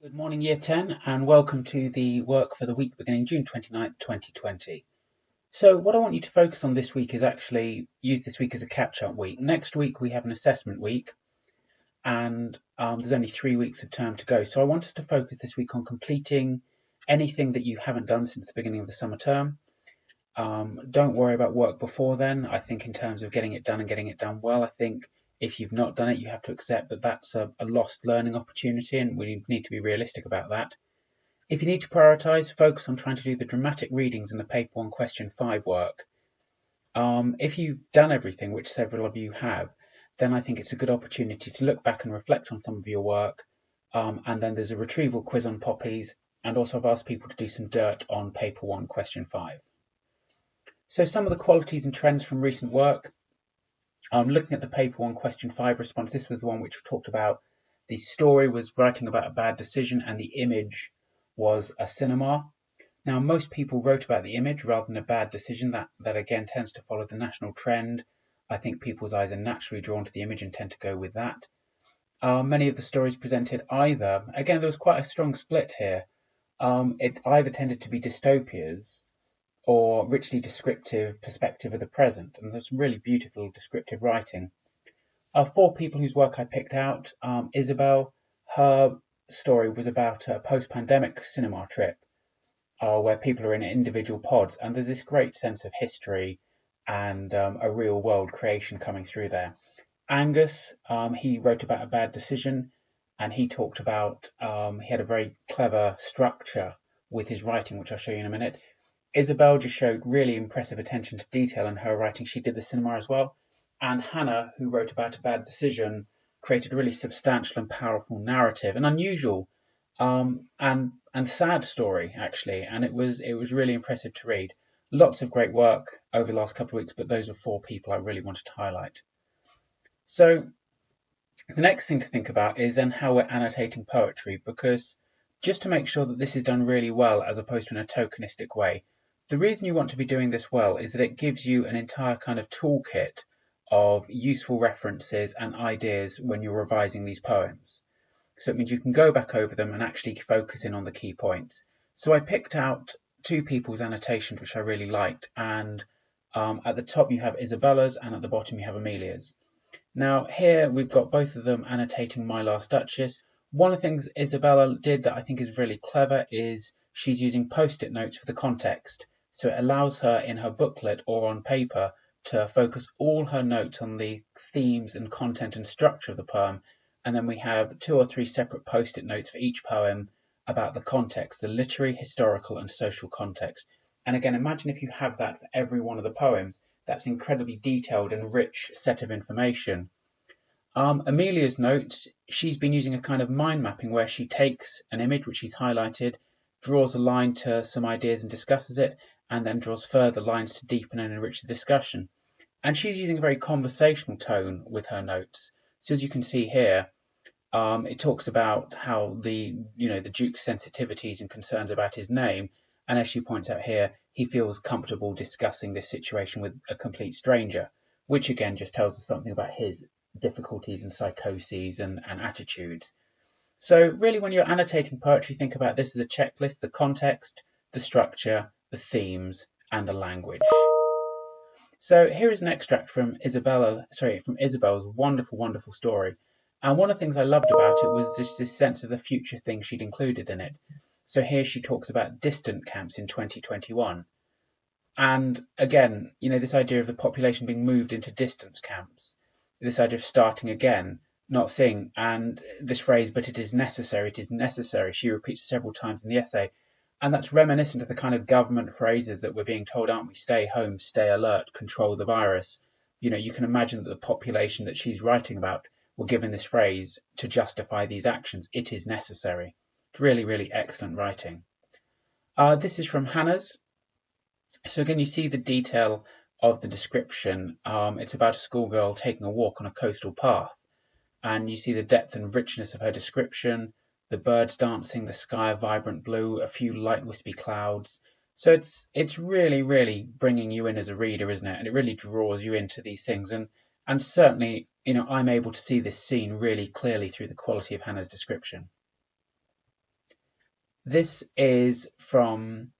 Good morning, Year 10, and welcome to the work for the week beginning June 29th, 2020. So what I want you to focus on this week is actually use this week as a catch-up week. Next week we have an assessment week, and there's only 3 weeks of term to go. So I want us to focus this week on completing anything that you haven't done since the beginning of the summer term. Don't worry about work before then. I think in terms of getting it done and getting it done well, I think if you've not done it, you have to accept that that's a lost learning opportunity, and we need to be realistic about that. If you need to prioritise, focus on trying to do the dramatic readings in the paper 1 question 5 work. If you've done everything, which several of you have, then I think it's a good opportunity to look back and reflect on some of your work. And then there's a retrieval quiz on poppies, and also I've asked people to do some dirt on paper 1 question 5. So some of the qualities and trends from recent work. Looking at the paper 1 question 5 response, this was the one which talked about the story was writing about a bad decision and the image was a cinema. Now, most people wrote about the image rather than a bad decision. That again tends to follow the national trend. I think people's eyes are naturally drawn to the image and tend to go with that. Many of the stories presented either, again, there was quite a strong split here. It either tended to be dystopias or richly descriptive perspective of the present. And there's some really beautiful descriptive writing. 4 people whose work I picked out. Isabel, her story was about a post-pandemic cinema trip where people are in individual pods, and there's this great sense of history and a real world creation coming through there. Angus, he wrote about a bad decision, and he talked about, he had a very clever structure with his writing, which I'll show you in a minute. Isabel just showed really impressive attention to detail in her writing. She did the cinema as well. And Hannah, who wrote about a bad decision, created a really substantial and powerful narrative, an unusual and sad story actually, and it was really impressive to read. Lots of great work over the last couple of weeks, but those are 4 people I really wanted to highlight. So the next thing to think about is then how we're annotating poetry, because just to make sure that this is done really well as opposed to in a tokenistic way. The reason you want to be doing this well is that it gives you an entire kind of toolkit of useful references and ideas when you're revising these poems. So it means you can go back over them and actually focus in on the key points. So I picked out 2 people's annotations which I really liked, and at the top you have Isabella's and at the bottom you have Amelia's. Now here we've got both of them annotating My Last Duchess. One of the things Isabella did that I think is really clever is she's using post-it notes for the context. So it allows her in her booklet or on paper to focus all her notes on the themes and content and structure of the poem, and then we have 2 or 3 separate post-it notes for each poem about the context, the literary, historical and social context. And again, imagine if you have that for every one of the poems. That's an incredibly detailed and rich set of information. Amelia's notes, she's been using a kind of mind mapping where she takes an image which she's highlighted, draws a line to some ideas and discusses it, and then draws further lines to deepen and enrich the discussion. And she's using a very conversational tone with her notes. So as you can see here, it talks about how the Duke's sensitivities and concerns about his name, and as she points out here, he feels comfortable discussing this situation with a complete stranger, which again just tells us something about his difficulties and psychoses and attitudes. So really when you're annotating poetry, think about this as a checklist: the context, the structure, the themes, and the language. So here is an extract from Isabel's wonderful, wonderful story. And one of the things I loved about it was just this sense of the future things she'd included in it. So here she talks about distant camps in 2021. And again, this idea of the population being moved into distance camps, this idea of starting again, not seeing, and this phrase, but it is necessary, she repeats several times in the essay. And that's reminiscent of the kind of government phrases that we're being told, aren't we? Stay home, stay alert, control the virus. You can imagine that the population that she's writing about were given this phrase to justify these actions. It is necessary. It's really, really excellent writing. This is from Hannah's. So again, you see the detail of the description. It's about a schoolgirl taking a walk on a coastal path. And you see the depth and richness of her description. The birds dancing, the sky a vibrant blue, a few light wispy clouds. So it's really, really bringing you in as a reader, isn't it? And it really draws you into these things. And certainly, I'm able to see this scene really clearly through the quality of Hannah's description. This is from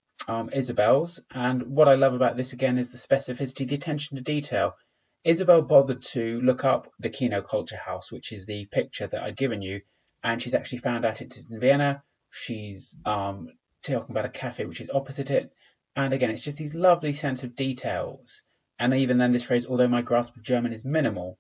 Isabel's, and what I love about this again is the specificity, the attention to detail. Isabel bothered to look up the Kino Culture House, which is the picture that I'd given you, and she's actually found out it's in Vienna. She's talking about a cafe which is opposite it, and again, it's just these lovely sense of details. And even then, this phrase, although my grasp of German is minimal,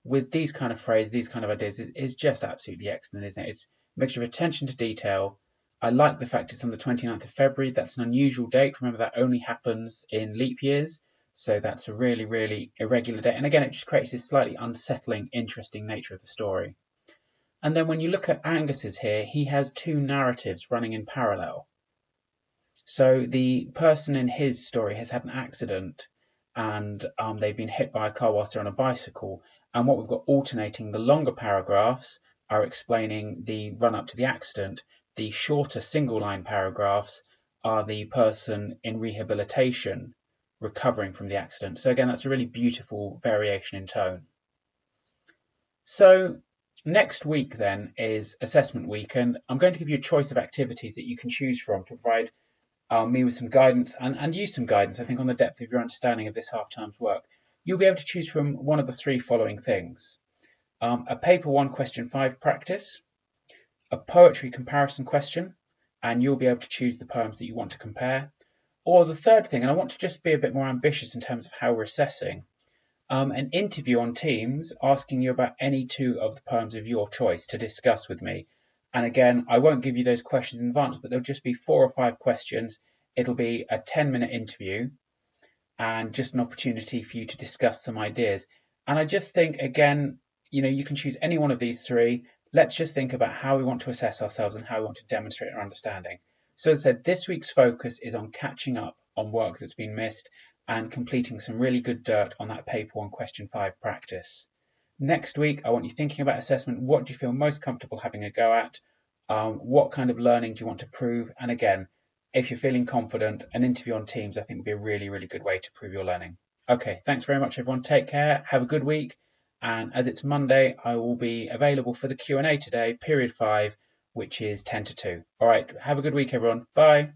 with these kind of phrases, these kind of ideas, is just absolutely excellent, isn't it? It's a mixture of attention to detail. I like the fact it's on the 29th of February. That's an unusual date. Remember, that only happens in leap years. So that's a really, really irregular date. And again, it just creates this slightly unsettling, interesting nature of the story. And then when you look at Angus's here, he has two narratives running in parallel. So the person in his story has had an accident and they've been hit by a car whilst they're on a bicycle. And what we've got alternating, the longer paragraphs are explaining the run up to the accident. The shorter single line paragraphs are the person in rehabilitation recovering from the accident. So again, that's a really beautiful variation in tone. So next week then is assessment week, and I'm going to give you a choice of activities that you can choose from to provide me with some guidance and use some guidance, I think, on the depth of your understanding of this half-times work. You'll be able to choose from one of the three following things. A paper 1 question 5 practice, a poetry comparison question, and you'll be able to choose the poems that you want to compare. Or the third thing, and I want to just be a bit more ambitious in terms of how we're assessing, an interview on Teams asking you about any two of the poems of your choice to discuss with me. And again, I won't give you those questions in advance, but there'll just be 4 or 5 questions. It'll be a 10-minute interview and just an opportunity for you to discuss some ideas. And I just think, again, you can choose any one of these three. Let's just think about how we want to assess ourselves and how we want to demonstrate our understanding. So as I said, this week's focus is on catching up on work that's been missed and completing some really good dirt on that paper 1 question 5 practice. Next week, I want you thinking about assessment. What do you feel most comfortable having a go at? What kind of learning do you want to prove? And again, if you're feeling confident, an interview on Teams, I think, would be a really, really good way to prove your learning. Okay, thanks very much, everyone. Take care. Have a good week. And as it's Monday, I will be available for the Q&A today, period 5, which is 10 to 2. All right, have a good week, everyone. Bye.